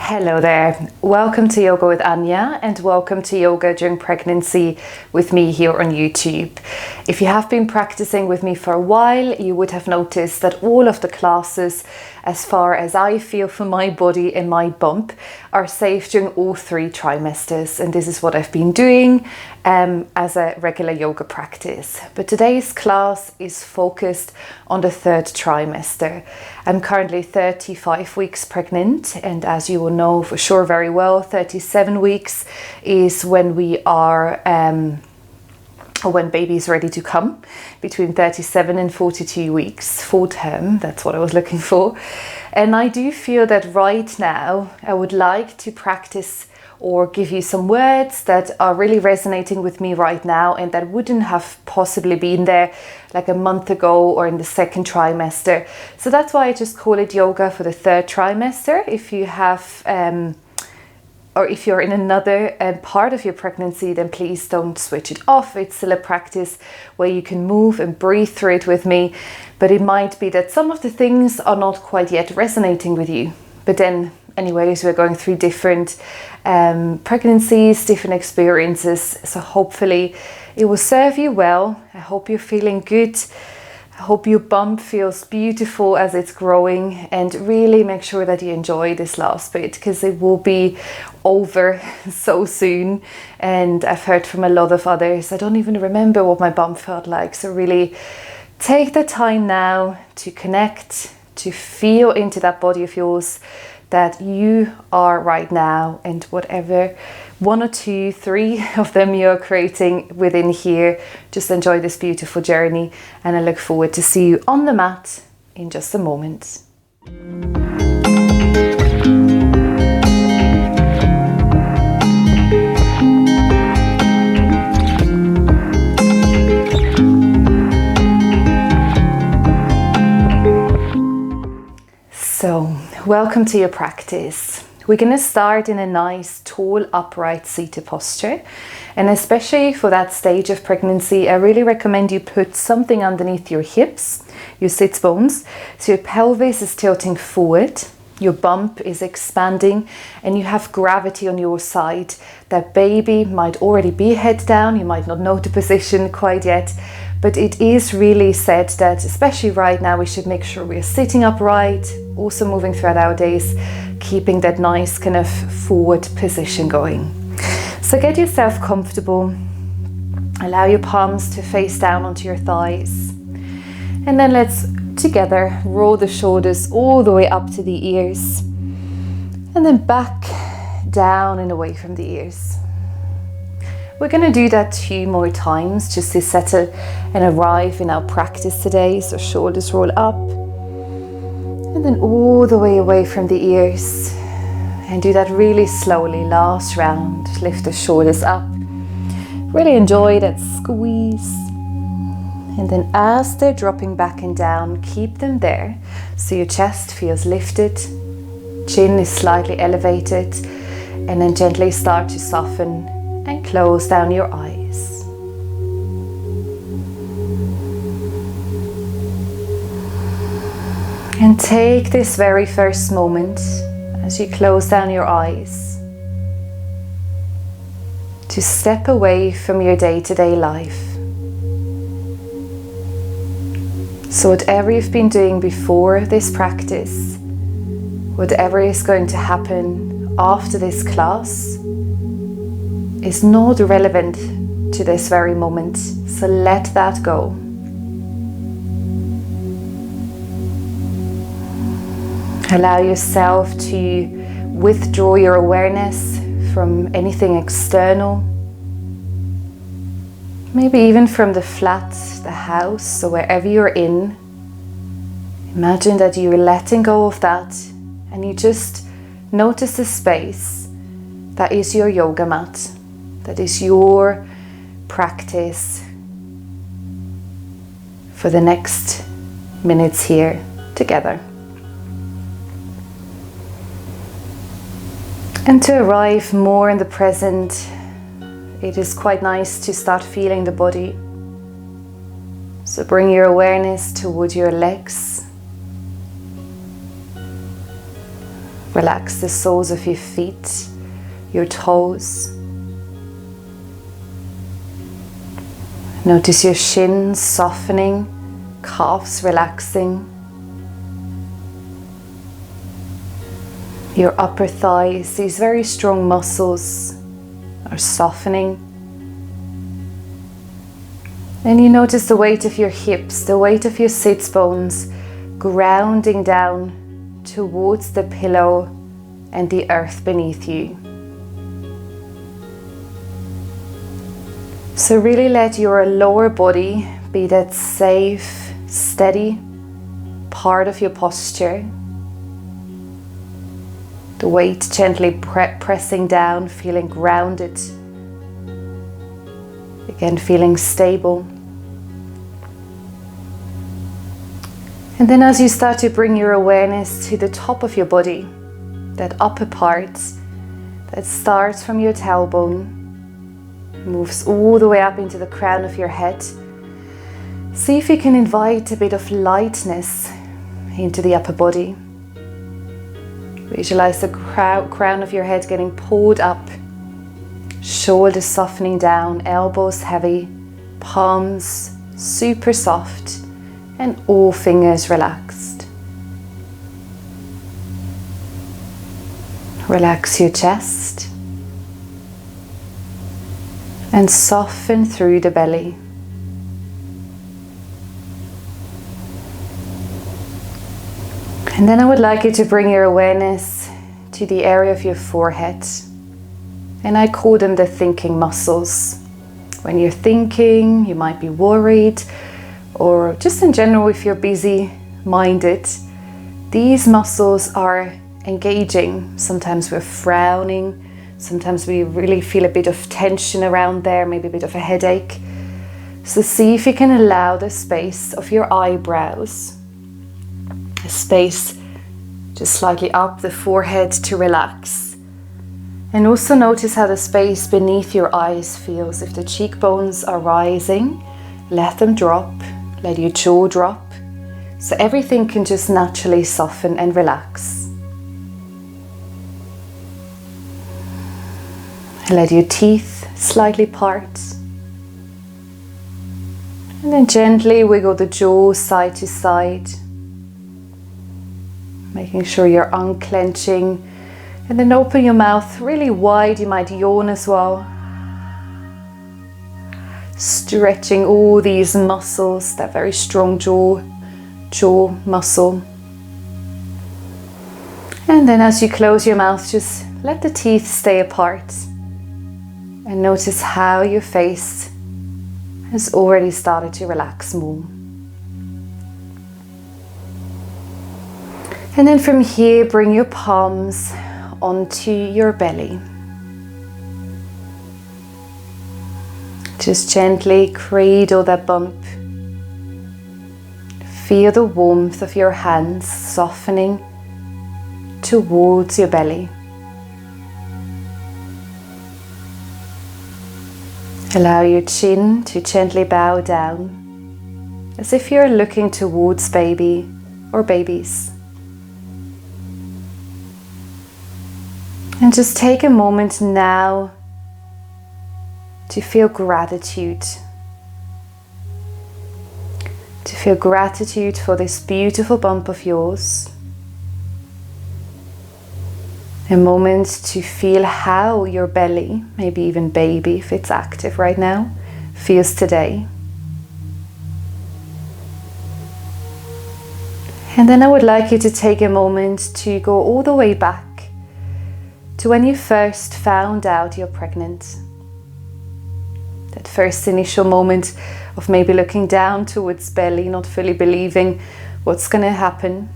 Hello there, welcome to Yoga with Anja and welcome to Yoga During Pregnancy with me here on YouTube. If you have been practicing with me for a while, you would have noticed that all of the classes, as far as I feel for my body and my bump, are safe during all 3 trimesters, and this is what I've been doing as a regular yoga practice. But today's class is focused on the 3rd trimester. I'm currently 35 weeks pregnant, and as you will know for sure very well, 37 weeks is when we are when baby is ready to come, between 37 and 42 weeks, full term, that's what I was looking for. And I do feel that right now I would like to practice or give you some words that are really resonating with me right now and that wouldn't have possibly been there like a month ago or in the 2nd trimester. So that's why I just call it yoga for the 3rd trimester. If you have or if you're in another part of your pregnancy, then please don't switch it off. It's still a practice where you can move and breathe through it with me, but it might be that some of the things are not quite yet resonating with you. But then anyways, we're going through different pregnancies, different experiences, so hopefully it will serve you well. I hope you're feeling good. I hope your bump feels beautiful as it's growing, and really make sure that you enjoy this last bit because it will be over so soon. And I've heard from a lot of others, I don't even remember what my bump felt like. So really take the time now to connect, to feel into that body of yours that you are right now, and whatever 1 or 2, 3 of them you're creating within here, just enjoy this beautiful journey, and I look forward to see you on the mat in just a moment. So, welcome to your practice. We're going to start in a nice, tall, upright seated posture. And especially for that stage of pregnancy, I really recommend you put something underneath your hips, your sits bones, so your pelvis is tilting forward, your bump is expanding, and you have gravity on your side. That baby might already be head down, you might not know the position quite yet, but it is really said that, especially right now, we should make sure we are sitting upright, also moving throughout our days, keeping that nice kind of forward position going. So get yourself comfortable. Allow your palms to face down onto your thighs. And then let's together roll the shoulders all the way up to the ears. And then back down and away from the ears. We're going to do that 2 more times just to settle and arrive in our practice today. So shoulders roll up and then all the way away from the ears, and do that really slowly. Last round, lift the shoulders up, really enjoy that squeeze, and then as they're dropping back and down, keep them there so your chest feels lifted, chin is slightly elevated, and then gently start to soften and close down your eyes. And take this very first moment as you close down your eyes to step away from your day-to-day life. So whatever you've been doing before this practice, whatever is going to happen after this class, is not relevant to this very moment. So let that go. Allow yourself to withdraw your awareness from anything external. Maybe even from the flat, the house, or wherever you're in. Imagine that you're letting go of that and you just notice the space that is your yoga mat, that is your practice for the next minutes here together. And to arrive more in the present, it is quite nice to start feeling the body. So bring your awareness toward your legs. Relax the soles of your feet, your toes. Notice your shins softening, calves relaxing. Your upper thighs, these very strong muscles, are softening. And you notice the weight of your hips, the weight of your sits bones grounding down towards the pillow and the earth beneath you. So really let your lower body be that safe, steady part of your posture. The weight gently pressing down, feeling grounded. Again, feeling stable. And then as you start to bring your awareness to the top of your body, that upper part that starts from your tailbone, moves all the way up into the crown of your head. See if you can invite a bit of lightness into the upper body. Visualize the crown of your head getting pulled up, shoulders softening down, elbows heavy, palms super soft, and all fingers relaxed. Relax your chest and soften through the belly. And then I would like you to bring your awareness to the area of your forehead. And I call them the thinking muscles. When you're thinking, you might be worried, or just in general, if you're busy-minded, these muscles are engaging. Sometimes we're frowning, sometimes we really feel a bit of tension around there, maybe a bit of a headache. So see if you can allow the space of your eyebrows, a space just slightly up the forehead, to relax. And also notice how the space beneath your eyes feels. If the cheekbones are rising, let them drop, let your jaw drop, so everything can just naturally soften and relax. Let your teeth slightly part. And then gently wiggle the jaw side to side, making sure you're unclenching. And then open your mouth really wide. You might yawn as well. Stretching all these muscles, that very strong jaw muscle. And then as you close your mouth, just let the teeth stay apart. And notice how your face has already started to relax more. And then from here, bring your palms onto your belly. Just gently cradle that bump. Feel the warmth of your hands softening towards your belly. Allow your chin to gently bow down, as if you're looking towards baby or babies. And just take a moment now to feel gratitude. To feel gratitude for this beautiful bump of yours. A moment to feel how your belly, maybe even baby if it's active right now, feels today. And then I would like you to take a moment to go all the way back to when you first found out you're pregnant. That first initial moment of maybe looking down towards belly, not fully believing what's going to happen.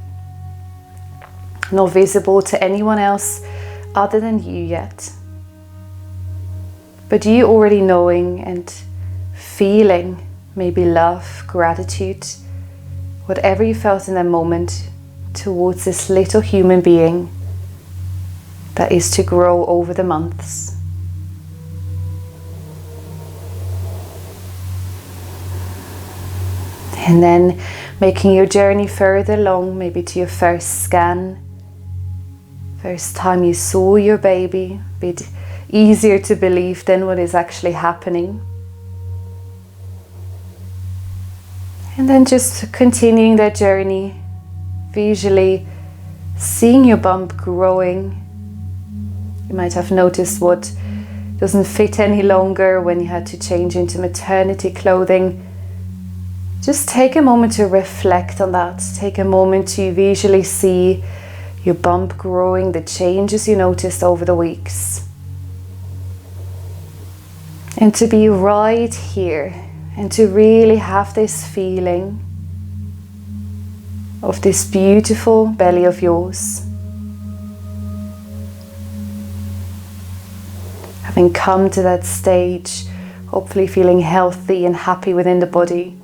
Not visible to anyone else other than you yet. But you already knowing and feeling maybe love, gratitude, whatever you felt in that moment towards this little human being that is to grow over the months. And then making your journey further along, maybe to your first scan, First time you saw your baby, a bit easier to believe than what is actually happening. And then just continuing that journey, visually seeing your bump growing. You might have noticed what doesn't fit any longer when you had to change into maternity clothing. Just take a moment to reflect on that. Take a moment to visually see your bump growing, the changes you noticed over the weeks. And to be right here and to really have this feeling of this beautiful belly of yours. Having come to that stage, hopefully feeling healthy and happy within the body.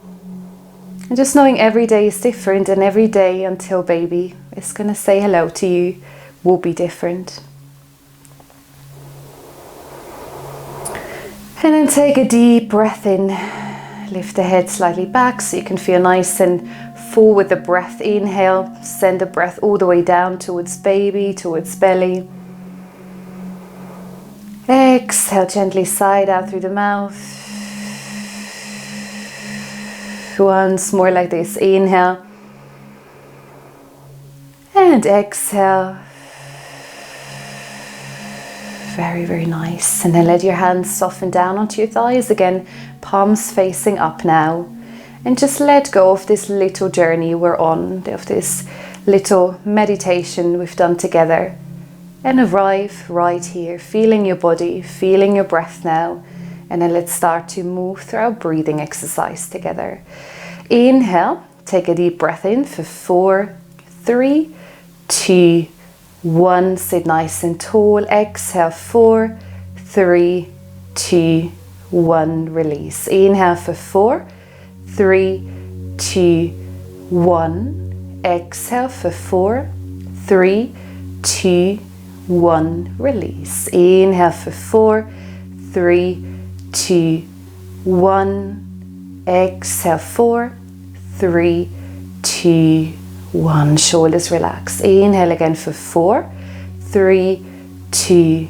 And just knowing every day is different, and every day until baby is going to say hello to you will be different. And then take a deep breath in. Lift the head slightly back so you can feel nice and full with the breath. Inhale, send the breath all the way down towards baby, towards belly. Exhale, gently sigh out through the mouth. Once more like this. Inhale. And exhale. Very, very nice. And then let your hands soften down onto your thighs again. Palms facing up now. And just let go of this little journey we're on, of this little meditation we've done together. And arrive right here, feeling your body, feeling your breath now. And then let's start to move through our breathing exercise together. Inhale, take a deep breath in for 4, 3, 2, 1. Sit nice and tall. Exhale, 4, 3, 2, 1. Release. Inhale for 4, 3, 2, 1. Exhale for 4, 3, 2, 1. Release. Inhale for 4, 3, 2, 1. Exhale 4, 3, 2, 1. Shoulders relax. Inhale again for 4, 3, 2,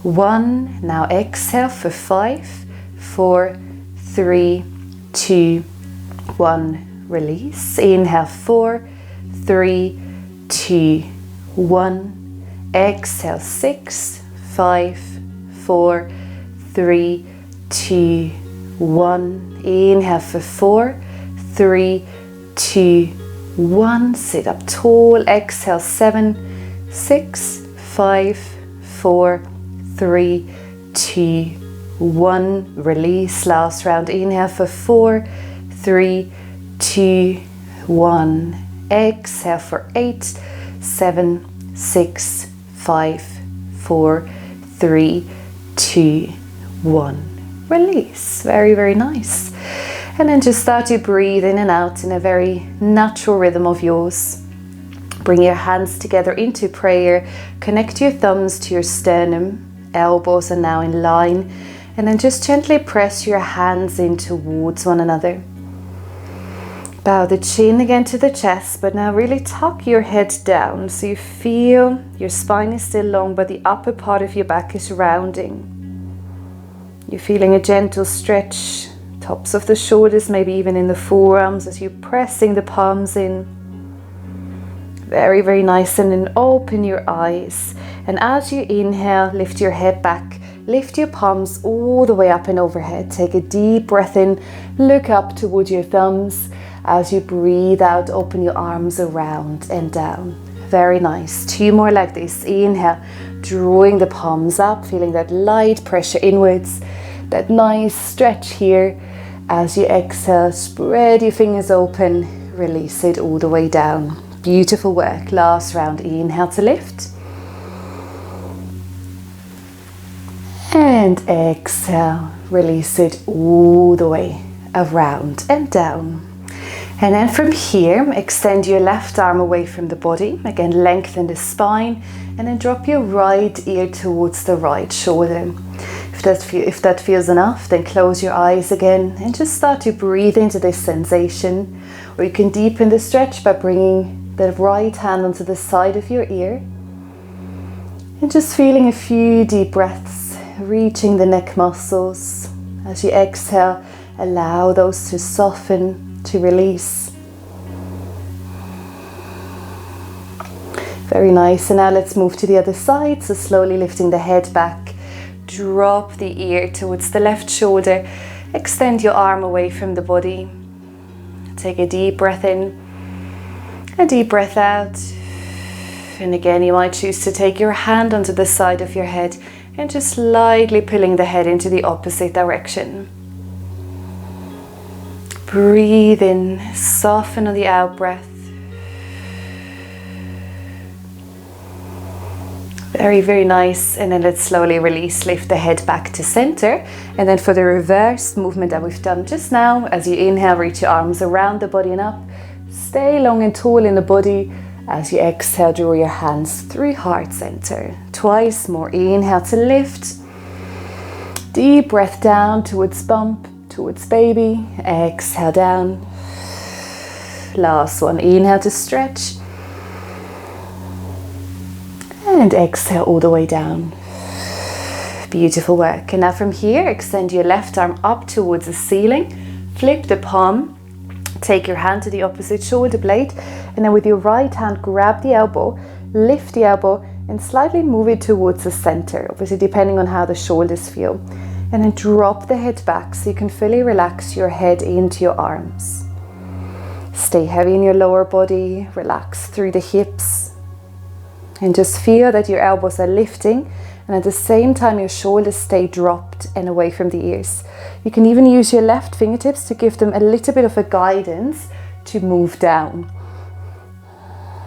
1. Now exhale for 5, 4, 3, 2, 1. Release. Inhale 4, 3, 2, 1. Exhale 6, 5, 4, 3, 2, 1. Inhale for 4, 3, 2, 1. Sit up tall. Exhale 7, 6, 5, 4, 3, 2, 1. Release. Last round. Inhale for 4, 3, 2, 1. Exhale for 8, 7, 6, 5, 4, 3, 2, 1. Release. Very, very nice. And then just start to breathe in and out in a very natural rhythm of yours. Bring your hands together into prayer. Connect your thumbs to your sternum. Elbows are now in line. And then just gently press your hands in towards one another. Bow the chin again to the chest, but now really tuck your head down so you feel your spine is still long, but the upper part of your back is rounding. You're feeling a gentle stretch, tops of the shoulders, maybe even in the forearms as you're pressing the palms in. Very, very nice. And then open your eyes. And as you inhale, lift your head back. Lift your palms all the way up and overhead. Take a deep breath in. Look up towards your thumbs. As you breathe out, open your arms around and down. Very nice. 2 more like this. Inhale, drawing the palms up, feeling that light pressure inwards. That nice stretch here. As you exhale, spread your fingers open. Release it all the way down. Beautiful work. Last round. Inhale to lift. And exhale. Release it all the way around and down. And then from here, extend your left arm away from the body. Again, lengthen the spine. And then drop your right ear towards the right shoulder. If that feels enough, then close your eyes again and just start to breathe into this sensation. Or you can deepen the stretch by bringing the right hand onto the side of your ear. And just feeling a few deep breaths, reaching the neck muscles. As you exhale, allow those to soften, to release. Very nice. And now let's move to the other side. So slowly lifting the head back, drop the ear towards the left shoulder, extend your arm away from the body. Take a deep breath in, a deep breath out. And again, you might choose to take your hand onto the side of your head and just lightly pulling the head into the opposite direction. Breathe in, soften on the out breath. Very, very nice. And then let's slowly release, lift the head back to center. And then for the reverse movement that we've done just now, as you inhale, reach your arms around the body and up. Stay long and tall in the body. As you exhale, draw your hands through heart center. Twice more. Inhale to lift. Deep breath down towards bump, towards baby. Exhale down. Last one. Inhale to stretch. And exhale all the way down. Beautiful work. And now from here, extend your left arm up towards the ceiling. Flip the palm. Take your hand to the opposite shoulder blade, and then with your right hand, grab the elbow, lift the elbow, and slightly move it towards the center, obviously depending on how the shoulders feel. And then drop the head back so you can fully relax your head into your arms. Stay heavy in your lower body, relax through the hips, and just feel that your elbows are lifting, and at the same time your shoulders stay dropped and away from the ears. You can even use your left fingertips to give them a little bit of a guidance to move down.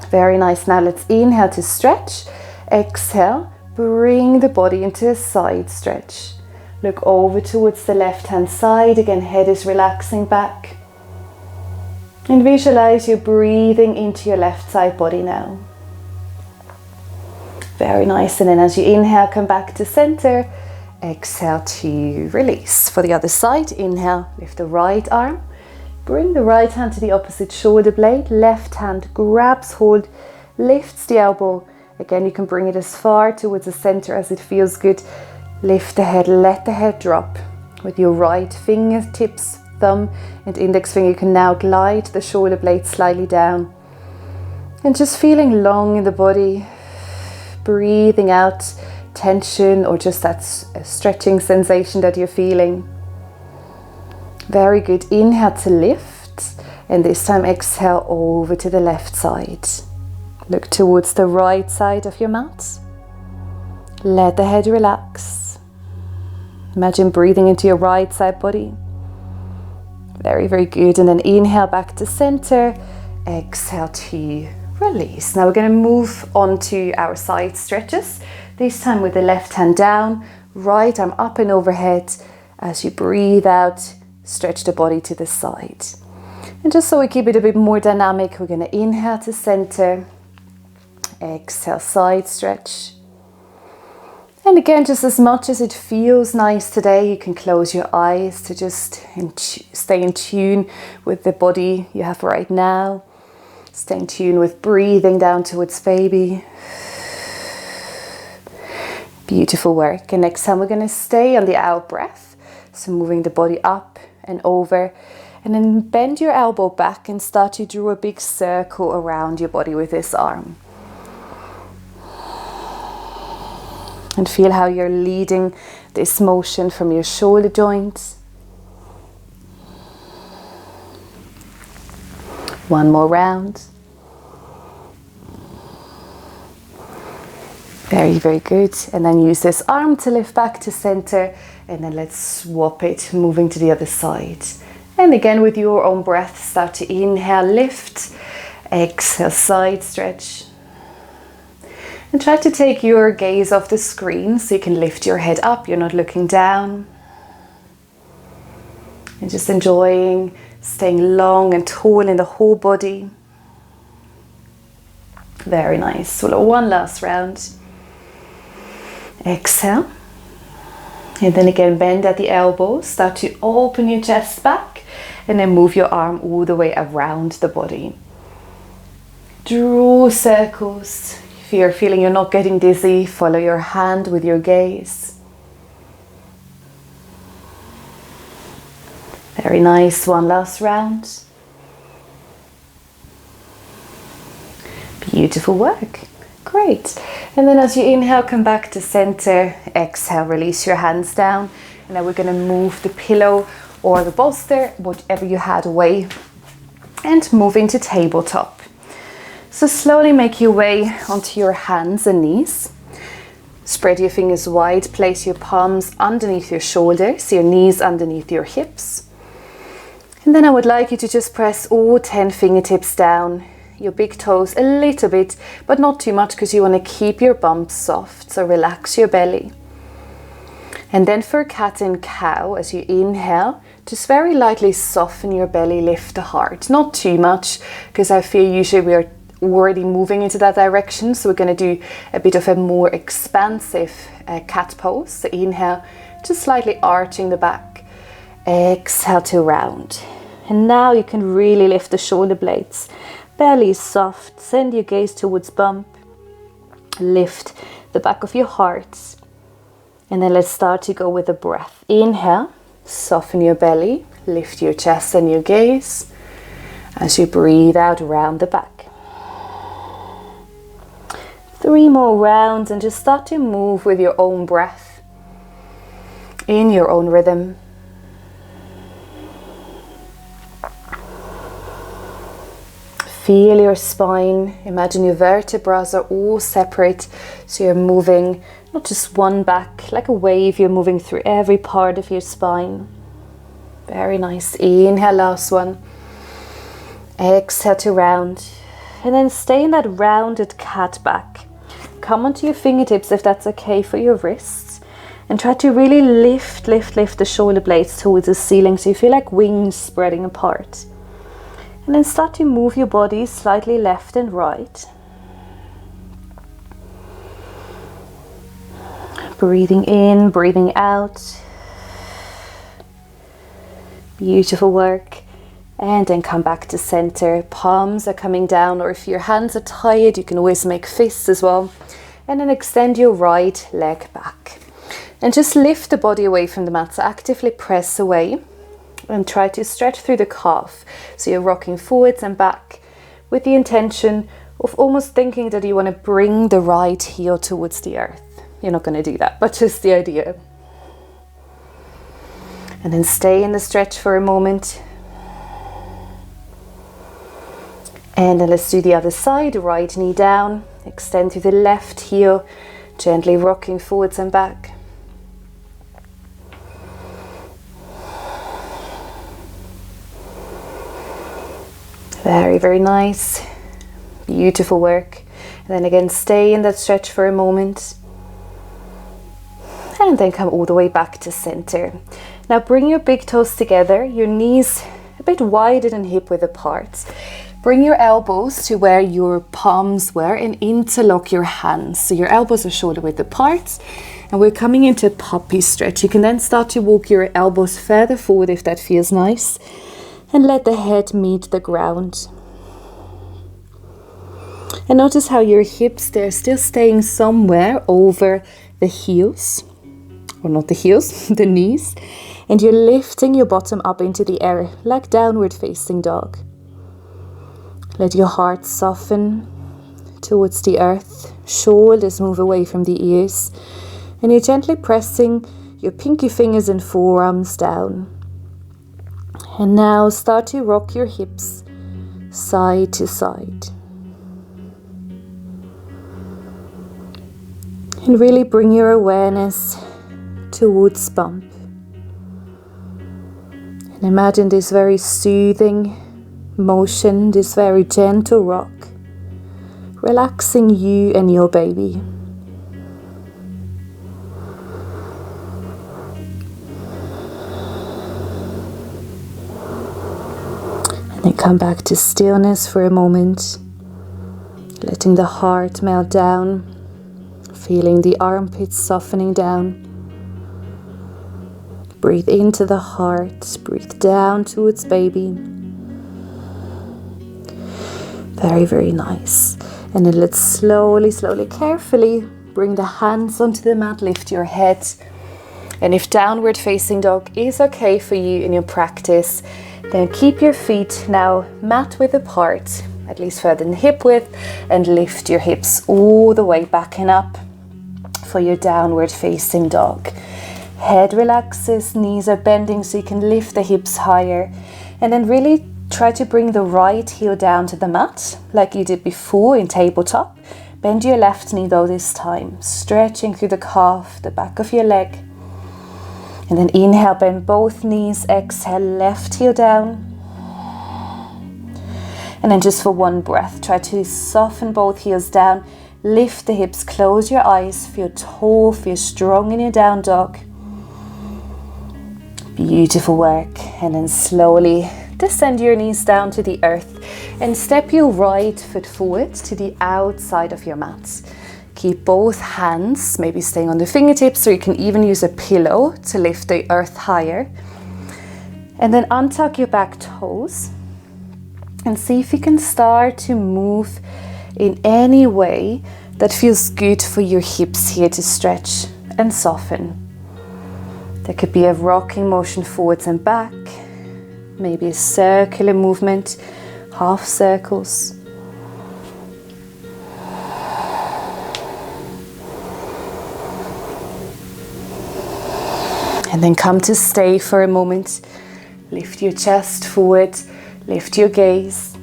Very nice. Now let's inhale to stretch. Exhale, bring the body into a side stretch. Look over towards the left hand side. Again, head is relaxing back. And visualize you breathing into your left side body now. Very nice. And then as you inhale, come back to center. Exhale to release. For the other side, inhale, lift the right arm. Bring the right hand to the opposite shoulder blade. Left hand grabs hold, lifts the elbow. Again, you can bring it as far towards the center as it feels good. Lift the head, let the head drop. With your right fingertips, thumb and index finger, you can now glide the shoulder blade slightly down. And just feeling long in the body. Breathing out tension or just that stretching sensation that you're feeling. Very good. Inhale to lift, and this time exhale over to the left side. Look towards the right side of your mat. Let the head relax. Imagine breathing into your right side body. Very, very good. And then inhale back to center. Exhale to release. Now we're going to move on to our side stretches. This time with the left hand down, right arm up and overhead. As you breathe out, stretch the body to the side. And just so we keep it a bit more dynamic, we're going to inhale to center. Exhale, side stretch. And again, just as much as it feels nice today, you can close your eyes to just stay in tune with the body you have right now. Stay in tune with breathing down towards baby. Beautiful work. And next time we're going to stay on the out breath. So moving the body up and over. And then bend your elbow back and start to draw a big circle around your body with this arm. And feel how you're leading this motion from your shoulder joints. One more round. Very, very good. And then use this arm to lift back to center. And then let's swap it, moving to the other side. And again, with your own breath, start to inhale, lift. Exhale, side stretch. And try to take your gaze off the screen so you can lift your head up. You're not looking down. And just enjoying staying long and tall in the whole body. Very nice. So one last round. Exhale. And then again, bend at the elbows. Start to open your chest back. And then move your arm all the way around the body. Draw circles. If you're feeling you're not getting dizzy, follow your hand with your gaze. Very nice. One last round. Beautiful work. Great. And then as you inhale, come back to center. Exhale, release your hands down. And then we're going to move the pillow or the bolster, whatever you had, away and move into tabletop. So slowly make your way onto your hands and knees. Spread your fingers wide. Place your palms underneath your shoulders, your knees underneath your hips. And then I would like you to just press all 10 fingertips down, your big toes a little bit, but not too much because you want to keep your bumps soft. So relax your belly. And then for cat and cow, as you inhale, just very lightly soften your belly, lift the heart. Not too much, because I feel usually we are already moving into that direction. So we're going to do a bit of a more expansive cat pose. So inhale, just slightly arching the back. Exhale to round. And now you can really lift the shoulder blades. Belly soft, send your gaze towards bump. Lift the back of your heart. And then let's start to go with the breath. Inhale, soften your belly, lift your chest and your gaze. As you breathe out, round the back. 3 more rounds and just start to move with your own breath, in your own rhythm. Feel your spine. Imagine your vertebrae are all separate, so you're moving not just one back, like a wave, you're moving through every part of your spine. Very nice. Inhale, last one. Exhale to round. And then stay in that rounded cat back. Come onto your fingertips if that's okay for your wrists. And try to really lift the shoulder blades towards the ceiling so you feel like wings spreading apart. And then start to move your body slightly left and right. Breathing in, breathing out. Beautiful work. And then come back to center. Palms are coming down, or if your hands are tired, you can always make fists as well. And then extend your right leg back. And just lift the body away from the mat. So actively press away. And try to stretch through the calf. So you're rocking forwards and back with the intention of almost thinking that you want to bring the right heel towards the earth. You're not going to do that, but just the idea. And then stay in the stretch for a moment. And then let's do the other side. Right knee down. Extend through the left heel. Gently rocking forwards and back. Very, very nice. Beautiful work. And then again, stay in that stretch for a moment. And then come all the way back to center. Now bring your big toes together, your knees a bit wider than hip width apart. Bring your elbows to where your palms were and interlock your hands. So your elbows are shoulder width apart. And we're coming into a puppy stretch. You can then start to walk your elbows further forward if that feels nice. And let the head meet the ground. And notice how your hips, they're still staying somewhere over the heels. Or not the heels, the knees. And you're lifting your bottom up into the air, like downward facing dog. Let your heart soften towards the earth. Shoulders move away from the ears. And you're gently pressing your pinky fingers and forearms down. And now start to rock your hips side to side. And really bring your awareness towards bump. And imagine this very soothing motion, this very gentle rock, relaxing you and your baby. Then come back to stillness for a moment, letting the heart melt down, feeling the armpits softening down. Breathe into the heart, breathe down towards baby. Very, very nice. And then let's slowly, carefully bring the hands onto the mat, lift your head. And if downward facing dog is okay for you in your practice, then keep your feet now mat width apart, at least further than hip width, and lift your hips all the way back and up for your downward facing dog. Head relaxes, knees are bending so you can lift the hips higher, and then really try to bring the right heel down to the mat like you did before in tabletop. Bend your left knee though this time, stretching through the calf, the back of your leg. And then inhale, bend both knees, exhale, left heel down. And then just for one breath, try to soften both heels down, lift the hips, close your eyes, feel tall, feel strong in your down dog. Beautiful work. And then slowly descend your knees down to the earth and step your right foot forward to the outside of your mat. Keep both hands maybe staying on the fingertips, or you can even use a pillow to lift the earth higher. And then untuck your back toes and see if you can start to move in any way that feels good for your hips here to stretch and soften. There could be a rocking motion forwards and back, maybe a circular movement, half circles. And then come to stay for a moment. Lift your chest forward, lift your gaze.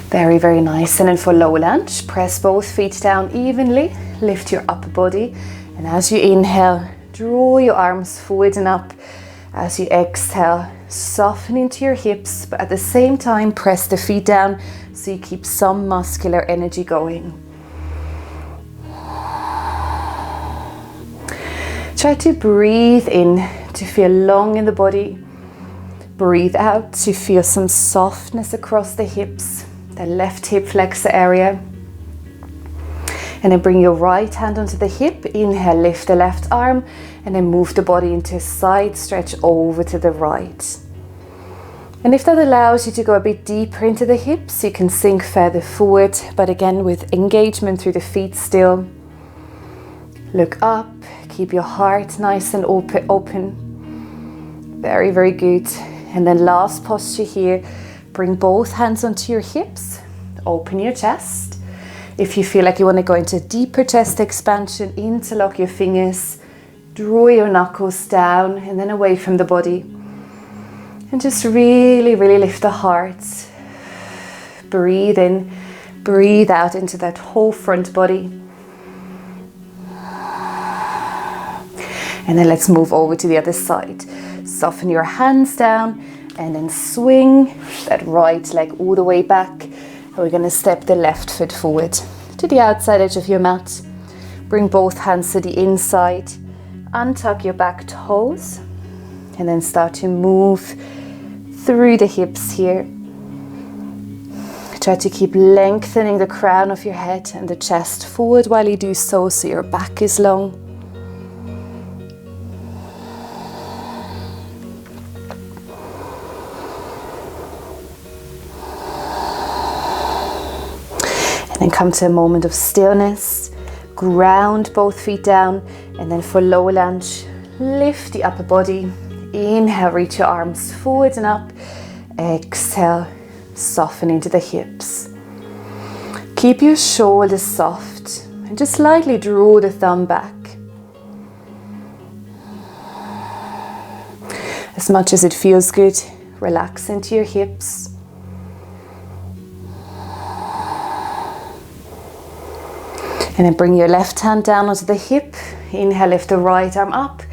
Very, very nice. And then for low lunge, press both feet down evenly, lift your upper body. And as you inhale, draw your arms forward and up. As you exhale, soften into your hips, but at the same time, press the feet down so you keep some muscular energy going. Try to breathe in to feel long in the body. Breathe out to feel some softness across the hips, the left hip flexor area. And then bring your right hand onto the hip. Inhale, lift the left arm, and then move the body into a side stretch over to the right. And if that allows you to go a bit deeper into the hips, you can sink further forward, but again with engagement through the feet still. Look up, keep your heart nice and open. Very, very good. And then last posture here, bring both hands onto your hips, open your chest. If you feel like you want to go into deeper chest expansion, interlock your fingers, draw your knuckles down and then away from the body. And just really, really lift the heart. Breathe in, breathe out into that whole front body. And then let's move over to the other side. Soften your hands down and then swing that right leg all the way back. And we're going to step the left foot forward to the outside edge of your mat. Bring both hands to the inside. Untuck your back toes. And then start to move through the hips here. Try to keep lengthening the crown of your head and the chest forward while you do so your back is long. And come to a moment of stillness. Ground both feet down, and then for low lunge, lift the upper body. Inhale, reach your arms forward and up. Exhale, soften into the hips. Keep your shoulders soft and just slightly draw the thumb back. As much as it feels good, relax into your hips. And then bring your left hand down onto the hip. Inhale, lift the right arm up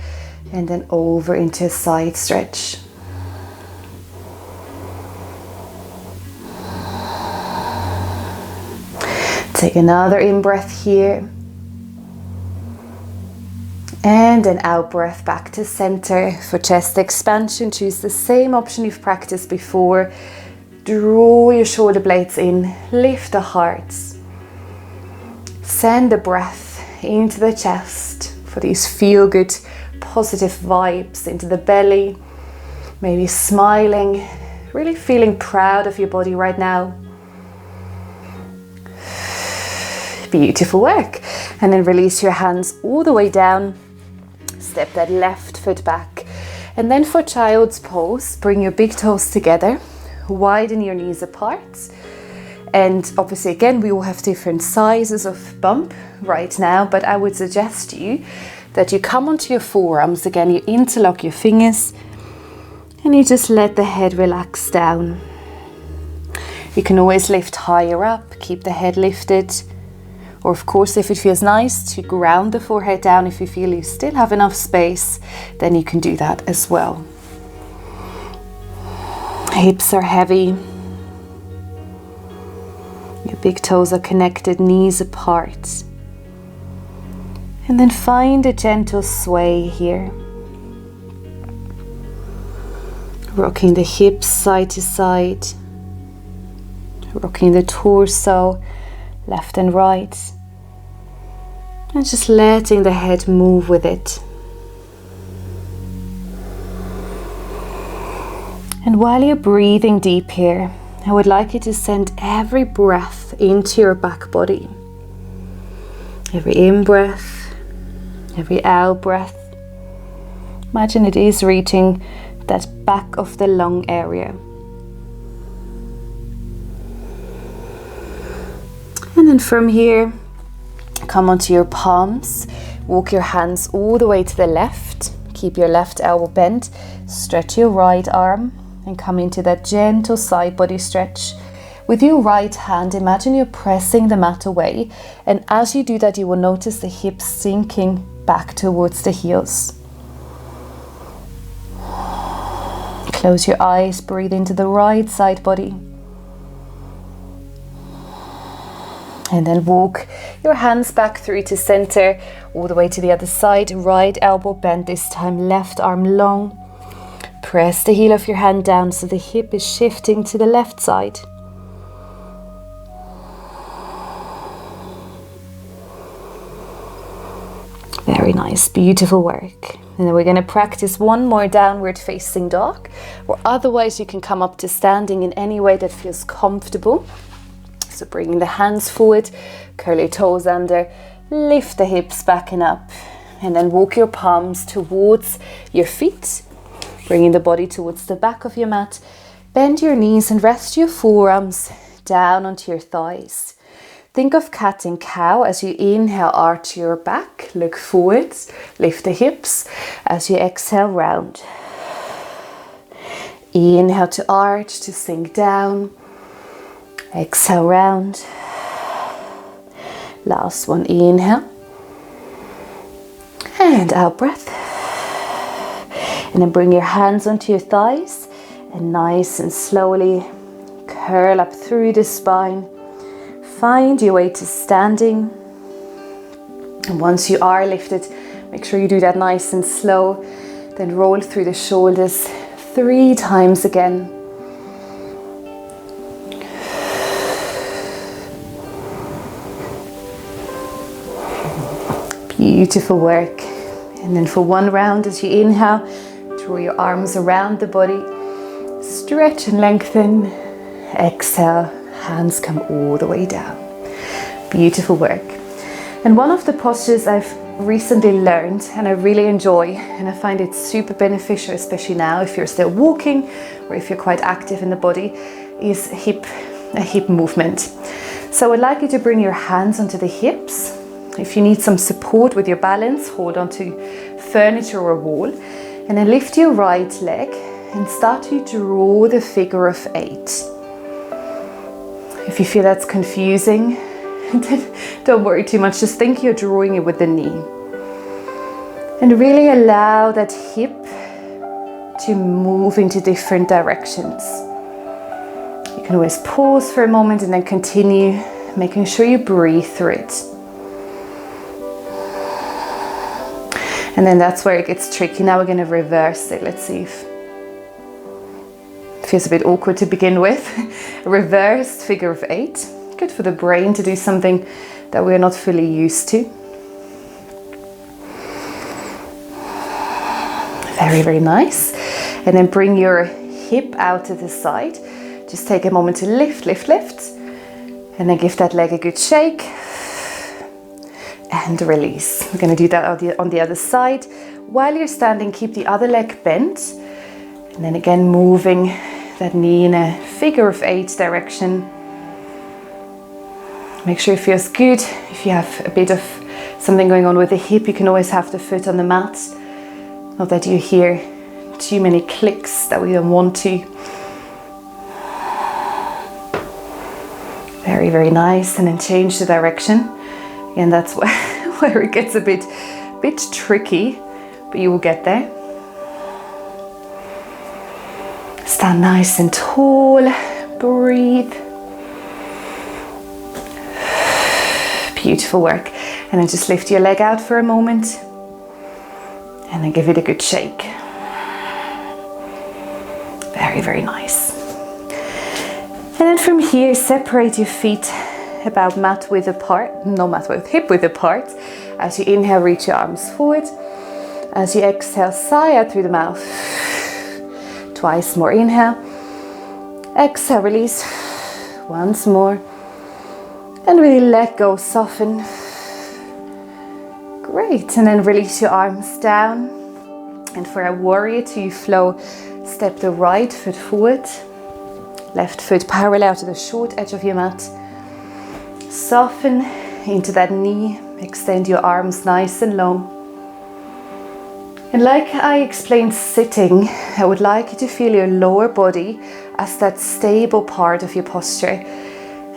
and then over into a side stretch. Take another in breath here. And an out breath back to center. For chest expansion, choose the same option you've practiced before. Draw your shoulder blades in, lift the heart. Send the breath into the chest for these feel-good, positive vibes into the belly. Maybe smiling, Really feeling proud of your body right now. Beautiful work. And then release your hands all the way down. Step that left foot back. And then for child's pose, bring your big toes together. Widen your knees apart. And obviously, again, we all have different sizes of bump right now, but I would suggest you that you come onto your forearms. Again, you interlock your fingers and you just let the head relax down. You can always lift higher up, keep the head lifted. Or of course, if it feels nice to ground the forehead down, if you feel you still have enough space, then you can do that as well. Hips are heavy. Your big toes are connected, knees apart. And then find a gentle sway here. Rocking the hips side to side. Rocking the torso left and right. And just letting the head move with it. And while you're breathing deep here, I would like you to send every breath into your back body. Every in-breath, every out-breath. Imagine it is reaching that back of the lung area. And then from here, come onto your palms. Walk your hands all the way to the left. Keep your left elbow bent. Stretch your right arm. And come into that gentle side body stretch. With your right hand, imagine you're pressing the mat away. And as you do that, you will notice the hips sinking back towards the heels. Close your eyes, breathe into the right side body. And then walk your hands back through to center, all the way to the other side. Right elbow bent this time, left arm long. Press the heel of your hand down so the hip is shifting to the left side. Very nice, beautiful work. And then we're going to practice one more downward facing dog, or otherwise you can come up to standing in any way that feels comfortable. So bringing the hands forward, curl your toes under, lift the hips back and up, and then walk your palms towards your feet. Bringing the body towards the back of your mat. Bend your knees and rest your forearms down onto your thighs. Think of cat and cow. As you inhale, arch your back, look forwards, lift the hips. As you exhale, round. Inhale to arch, to sink down. Exhale, round. Last one, inhale. And out breath. And then bring your hands onto your thighs and nice and slowly curl up through the spine. Find your way to standing. And once you are lifted, make sure you do that nice and slow. Then roll through the shoulders 3 times again. Beautiful work. And then for one round, as you inhale, draw your arms around the body, stretch and lengthen. Exhale, hands come all the way down. Beautiful work. And one of the postures I've recently learned and I really enjoy, and I find it super beneficial, especially now if you're still walking or if you're quite active in the body, is a hip movement. So I would like you to bring your hands onto the hips. If you need some support with your balance, hold onto furniture or wall, and then lift your right leg and start to draw the figure of 8. If you feel that's confusing, then don't worry too much, just think you're drawing it with the knee. And really allow that hip to move into different directions. You can always pause for a moment and then continue, making sure you breathe through it. And then that's where it gets tricky. Now we're going to reverse it. Let's see if it feels a bit awkward to begin with. Reversed figure of 8. Good for the brain to do something that we're not fully used to. Very, very nice. And then bring your hip out to the side. Just take a moment to lift, lift, lift. And then give that leg a good shake. And release. We're going to do that on the other side. While you're standing, keep the other leg bent. And then again, moving that knee in a figure of 8 direction. Make sure it feels good. If you have a bit of something going on with the hip, you can always have the foot on the mat. Not that you hear too many clicks that we don't want to. Very, very nice. And then change the direction. And that's where it gets a bit tricky, but you will get there. Stand nice and tall, breathe. Beautiful work. And then just lift your leg out for a moment and then give it a good shake. Very, very nice. And then from here, separate your feet about hip width apart. As you inhale, reach your arms forward. As you exhale, sigh out through the mouth. Twice more, inhale. Exhale, release. Once more. And really let go, soften. Great, and then release your arms down. And for a warrior 2 flow, step the right foot forward. Left foot parallel to the short edge of your mat. Soften into that knee, extend your arms nice and long. And like I explained sitting, I would like you to feel your lower body as that stable part of your posture.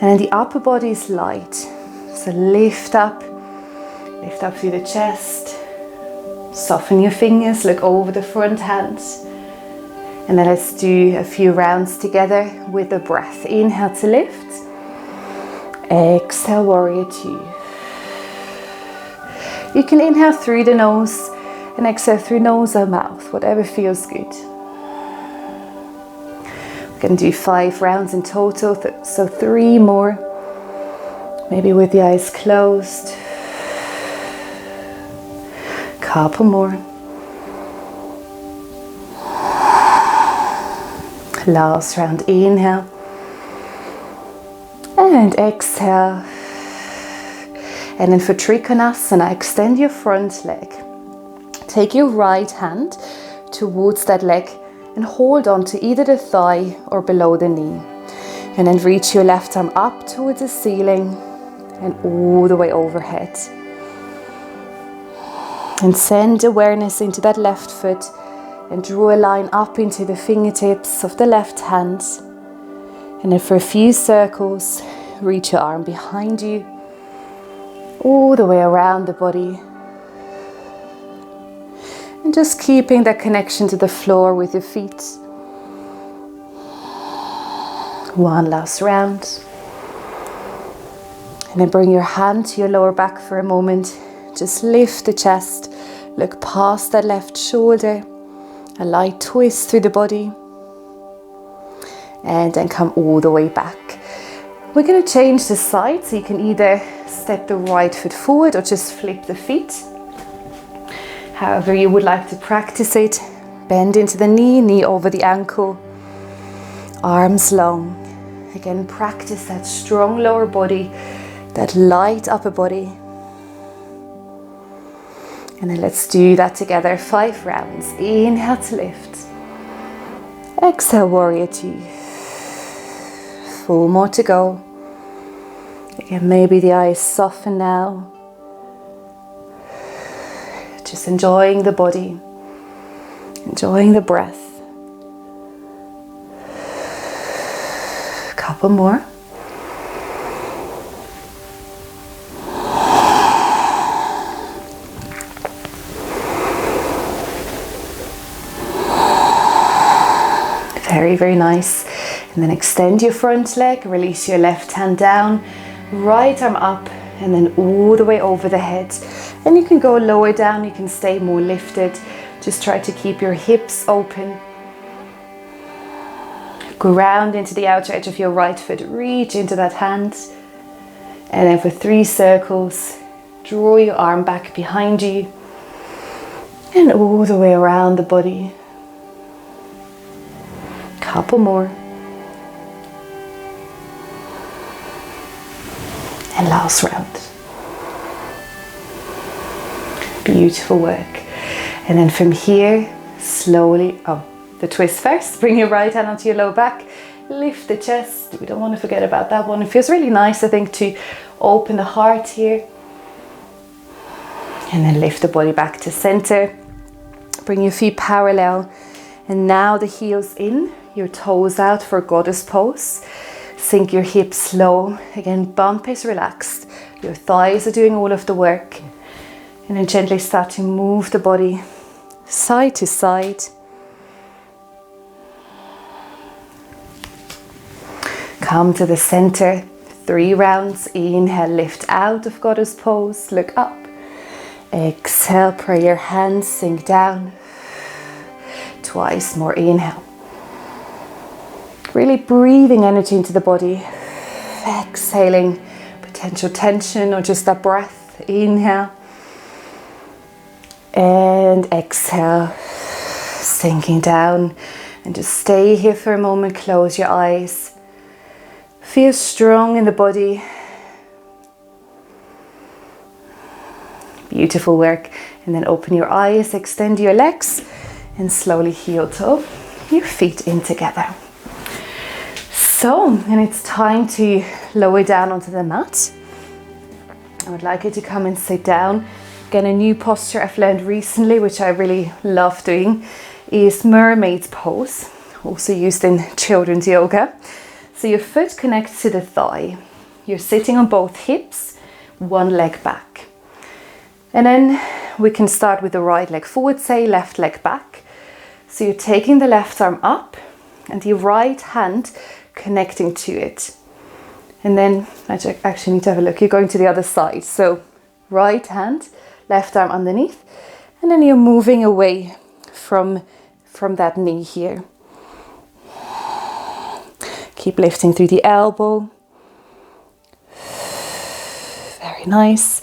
And then the upper body is light. So lift up through the chest. Soften your fingers, look over the front hands. And then let's do a few rounds together with the breath. Inhale to lift. Exhale, warrior 2. You can inhale through the nose and exhale through nose or mouth, whatever feels good. We're going to do 5 rounds in total, so 3 more. Maybe with the eyes closed. Couple more. Last round, inhale. And exhale. And then for Trikonasana, extend your front leg. Take your right hand towards that leg and hold on to either the thigh or below the knee. And then reach your left arm up towards the ceiling and all the way overhead. And send awareness into that left foot and draw a line up into the fingertips of the left hand. And then for a few circles, reach your arm behind you, all the way around the body. And just keeping that connection to the floor with your feet. One last round. And then bring your hand to your lower back for a moment. Just lift the chest, look past that left shoulder, a light twist through the body, and then come all the way back. We're going to change the side, so you can either step the right foot forward or just flip the feet. However you would like to practice it. Bend into the knee, knee over the ankle, arms long. Again, practice that strong lower body, that light upper body. And then let's do that together, 5 rounds. Inhale to lift. Exhale, warrior 2. 4 more to go. Again, maybe the eyes soften now. Just enjoying the body, enjoying the breath. Couple more. Very, very nice. And then extend your front leg, release your left hand down, right arm up, and then all the way over the head. And you can go lower down, you can stay more lifted. Just try to keep your hips open. Ground into the outer edge of your right foot, reach into that hand. And then for 3 circles, draw your arm back behind you and all the way around the body. Couple more. And last round. Beautiful work. And then from here, slowly up. The twist first. Bring your right hand onto your low back. Lift the chest. We don't want to forget about that one. It feels really nice, I think, to open the heart here. And then lift the body back to center. Bring your feet parallel. And now the heels in, your toes out for goddess pose. Sink your hips low. Again, bump is relaxed. Your thighs are doing all of the work. And then gently start to move the body side to side. Come to the center. 3 rounds. Inhale, lift out of goddess pose. Look up. Exhale, pray your hands sink down. Twice more. Inhale. Really breathing energy into the body. Exhaling potential tension or just that breath. Inhale. And exhale. Sinking down. And just stay here for a moment. Close your eyes. Feel strong in the body. Beautiful work. And then open your eyes. Extend your legs. And slowly heel toe your feet in together. So, and it's time to lower down onto the mat. I would like you to come and sit down. Again, a new posture I've learned recently, which I really love doing, is mermaid's pose, also used in children's yoga. So your foot connects to the thigh. You're sitting on both hips, one leg back. And then we can start with the right leg forward, say left leg back. So you're taking the left arm up and the right hand connecting to it. And then I actually need to have a look. You're going to the other side. So right hand, left arm underneath, and then you're moving away from that knee here. Keep lifting through the elbow. Very nice.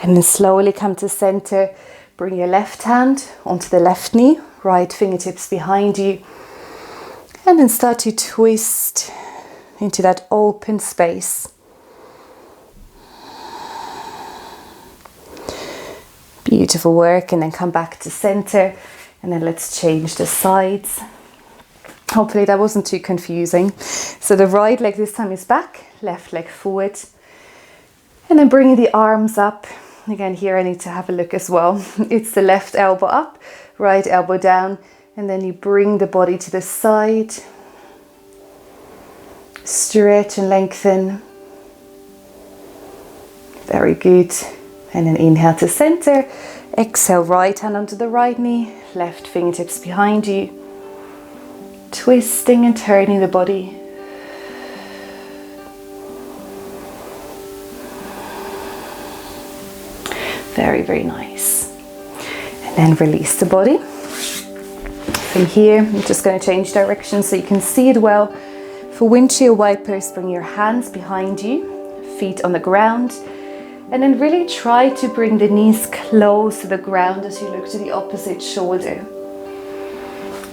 And then slowly come to center. Bring your left hand onto the left knee, right fingertips behind you. And then start to twist into that open space. Beautiful work. And then come back to center. And then let's change the sides. Hopefully that wasn't too confusing. So the right leg this time is back, left leg forward. And then bringing the arms up. Again, here I need to have a look as well. It's the left elbow up, right elbow down. And then you bring the body to the side. Stretch and lengthen. Very good. And then inhale to center. Exhale, right hand onto the right knee. Left fingertips behind you. Twisting and turning the body. Very, very nice. And then release the body. From here, I'm just going to change direction so you can see it well. For windshield wipers, bring your hands behind you, feet on the ground, and then really try to bring the knees close to the ground as you look to the opposite shoulder.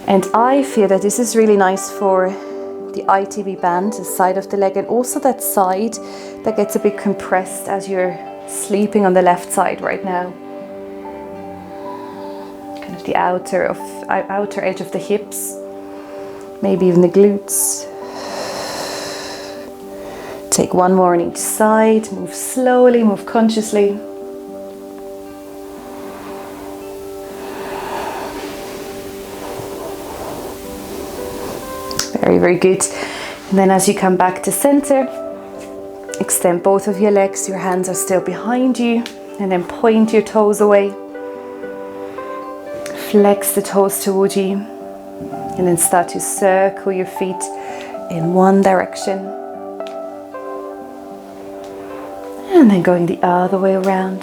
And I feel that this is really nice for the ITB band, the side of the leg, and also that side that gets a bit compressed as you're sleeping on the left side right now. Kind of the outer edge of the hips, maybe even the glutes. Take one more on each side, move slowly, move consciously. Very, very good. And then as you come back to center, extend both of your legs, your hands are still behind you, and then point your toes away. Flex the toes towards you, and then start to circle your feet in one direction. And then going the other way around.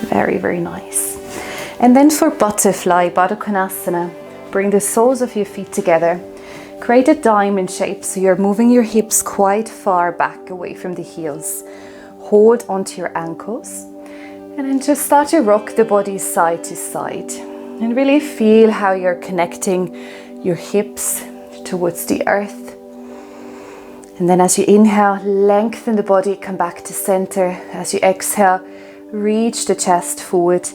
Very, very nice. And then for butterfly, Baddha Konasana, bring the soles of your feet together. Create a diamond shape so you're moving your hips quite far back away from the heels. Hold onto your ankles and then just start to rock the body side to side. And really feel how you're connecting your hips towards the earth. And then as you inhale, lengthen the body, come back to center. As you exhale, reach the chest forward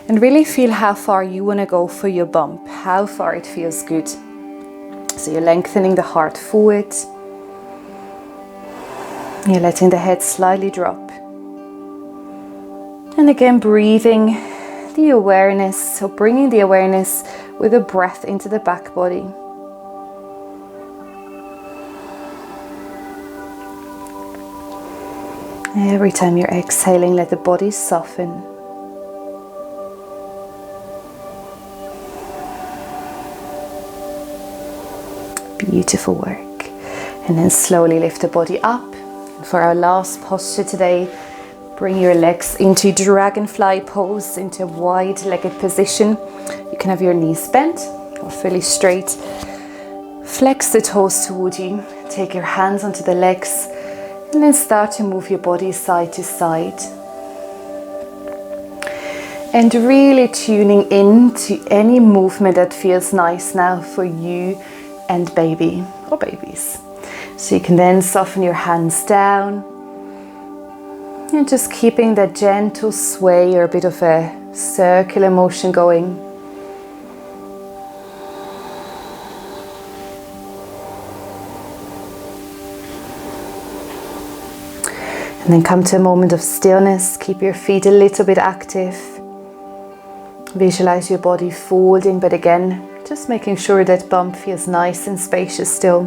and really feel how far you want to go for your bump, how far it feels good. So you're lengthening the heart forward. You're letting the head slightly drop. And again, breathing the awareness, so bringing the awareness with a breath into the back body. Every time you're exhaling, let the body soften. Beautiful work. And then slowly lift the body up. And for our last posture today, bring your legs into dragonfly pose, into a wide-legged position. You can have your knees bent or fully straight. Flex the toes towards you. Take your hands onto the legs. And then start to move your body side to side. And really tuning in to any movement that feels nice now for you and baby or babies. So you can then soften your hands down. And just keeping that gentle sway or a bit of a circular motion going. And then come to a moment of stillness. Keep your feet a little bit active. Visualize your body folding, but again, just making sure that bump feels nice and spacious still.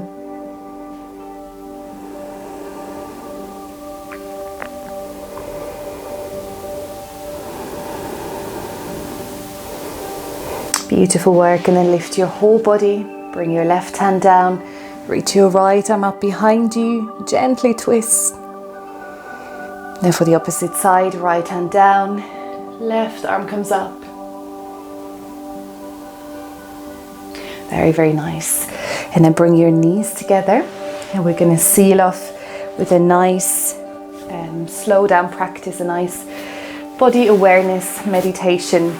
Beautiful work. And then lift your whole body. Bring your left hand down. Reach your right arm up behind you. Gently twist. Then for the opposite side, right hand down, left arm comes up. Very, very nice. And then bring your knees together. And we're going to seal off with a nice slow down practice, a nice body awareness meditation.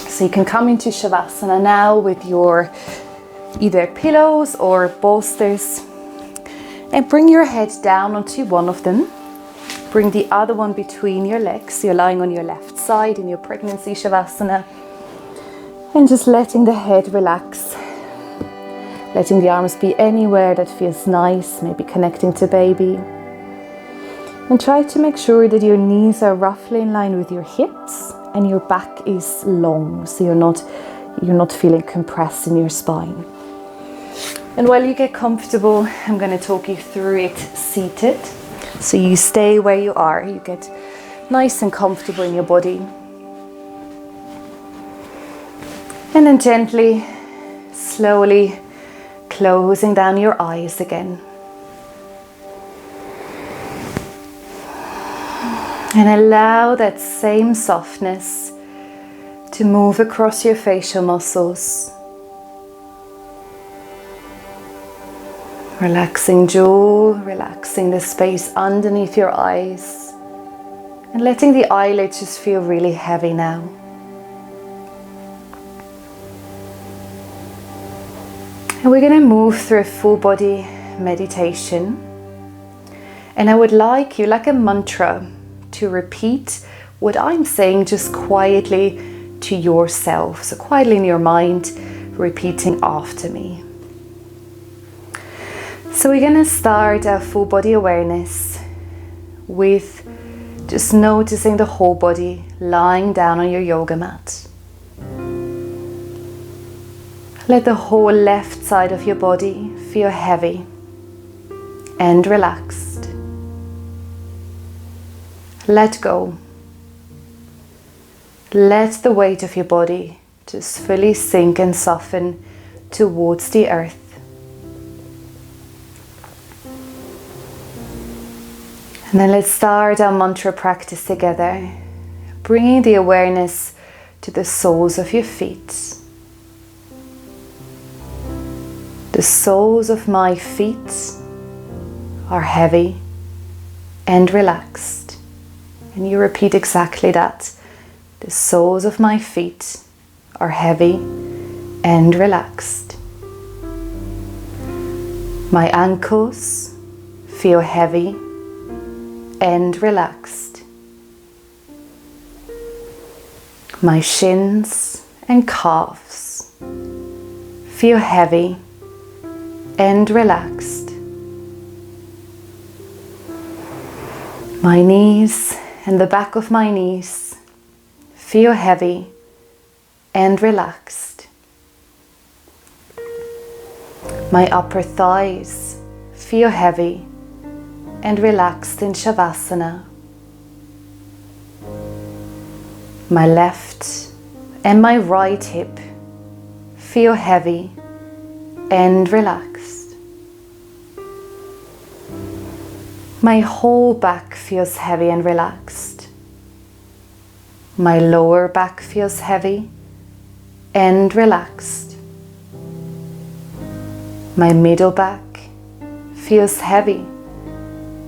So you can come into Shavasana now with your either pillows or bolsters. And bring your head down onto one of them. Bring the other one between your legs. You're lying on your left side in your pregnancy Shavasana. And just letting the head relax. Letting the arms be anywhere that feels nice, maybe connecting to baby. And try to make sure that your knees are roughly in line with your hips and your back is long, so you're not feeling compressed in your spine. And while you get comfortable, I'm going to talk you through it seated. So you stay where you are, you get nice and comfortable in your body. And then gently, slowly closing down your eyes again. And allow that same softness to move across your facial muscles. Relaxing jaw, relaxing the space underneath your eyes, and letting the eyelids just feel really heavy now. And we're going to move through a full body meditation. And I would like you, like a mantra, to repeat what I'm saying just quietly to yourself. So quietly in your mind, repeating after me. So we're going to start our full body awareness with just noticing the whole body lying down on your yoga mat. Let the whole left side of your body feel heavy and relaxed. Let go. Let the weight of your body just fully sink and soften towards the earth. And then let's start our mantra practice together, bringing the awareness to the soles of your feet. The soles of my feet are heavy and relaxed. And you repeat exactly that. The soles of my feet are heavy and relaxed. My ankles feel heavy and relaxed. My shins and calves feel heavy and relaxed. My knees and the back of my knees feel heavy and relaxed. My upper thighs feel heavy and relaxed in Shavasana. My left and my right hip feel heavy and relaxed. My whole back feels heavy and relaxed. My lower back feels heavy and relaxed. My middle back feels heavy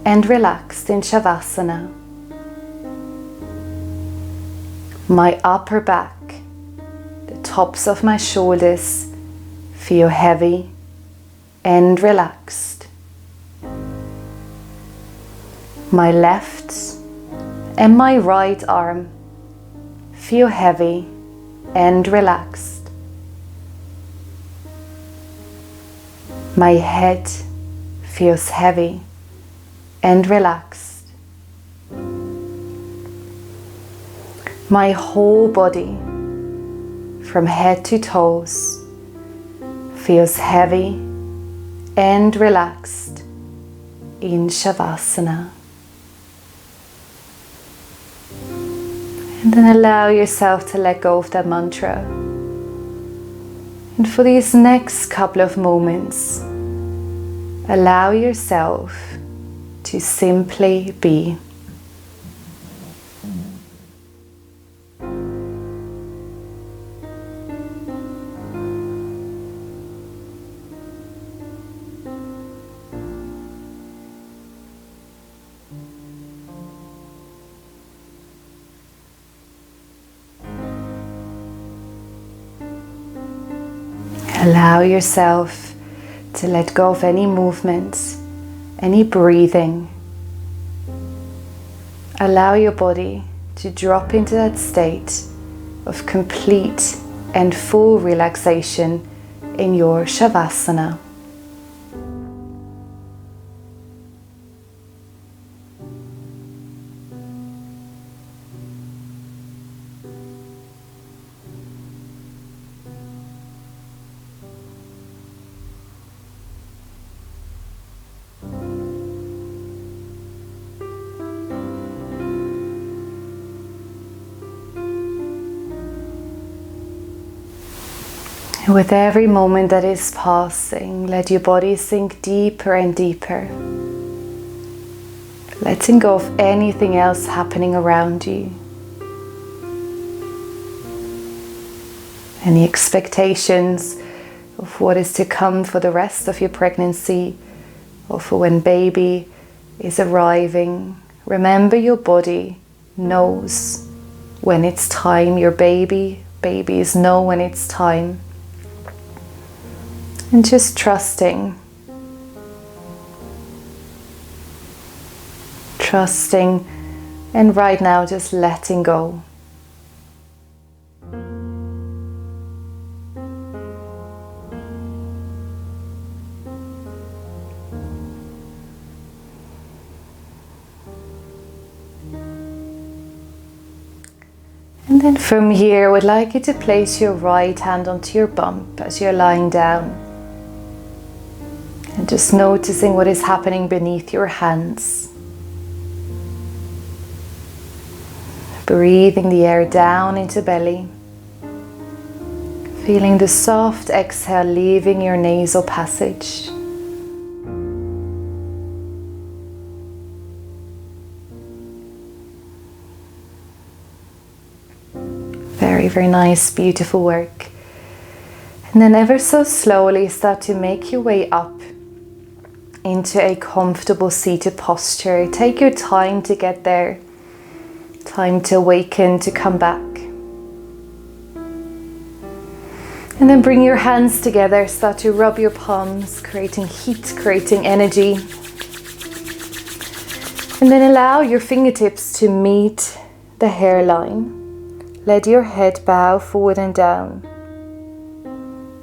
and relaxed in Shavasana. My upper back, the tops of my shoulders, feel heavy and relaxed. My left and my right arm feel heavy and relaxed. My head feels heavy and relaxed. My whole body, from head to toes, feels heavy and relaxed in Shavasana. And then allow yourself to let go of that mantra. And for these next couple of moments, allow yourself to simply be. Allow yourself to let go of any movement, any breathing. Allow your body to drop into that state of complete and full relaxation in your Shavasana. And with every moment that is passing, let your body sink deeper and deeper, letting go of anything else happening around you. Any expectations of what is to come for the rest of your pregnancy or for when baby is arriving. Remember, your body knows when it's time. Your babies know when it's time. And just trusting, and right now just letting go. And then from here, I would like you to place your right hand onto your bump as you're lying down. And just noticing what is happening beneath your hands. Breathing the air down into belly. Feeling the soft exhale leaving your nasal passage. Very, very nice, beautiful work. And then ever so slowly start to make your way up into a comfortable seated posture. Take your time to get there. Time to awaken, to come back. And then bring your hands together, start to rub your palms, creating heat, creating energy. And then allow your fingertips to meet the hairline. Let your head bow forward and down.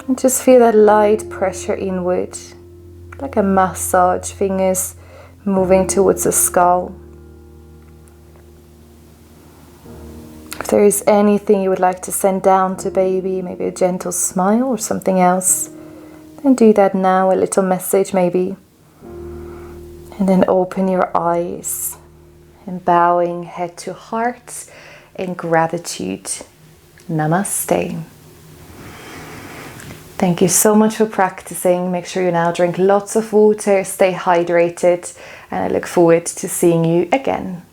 And just feel that light pressure inward, like a massage, fingers moving towards the skull. If there is anything you would like to send down to baby, maybe a gentle smile or something else, then do that now, a little message maybe. And then open your eyes and bowing head to heart in gratitude. Namaste. Thank you so much for practicing. Make sure you now drink lots of water, stay hydrated, and I look forward to seeing you again.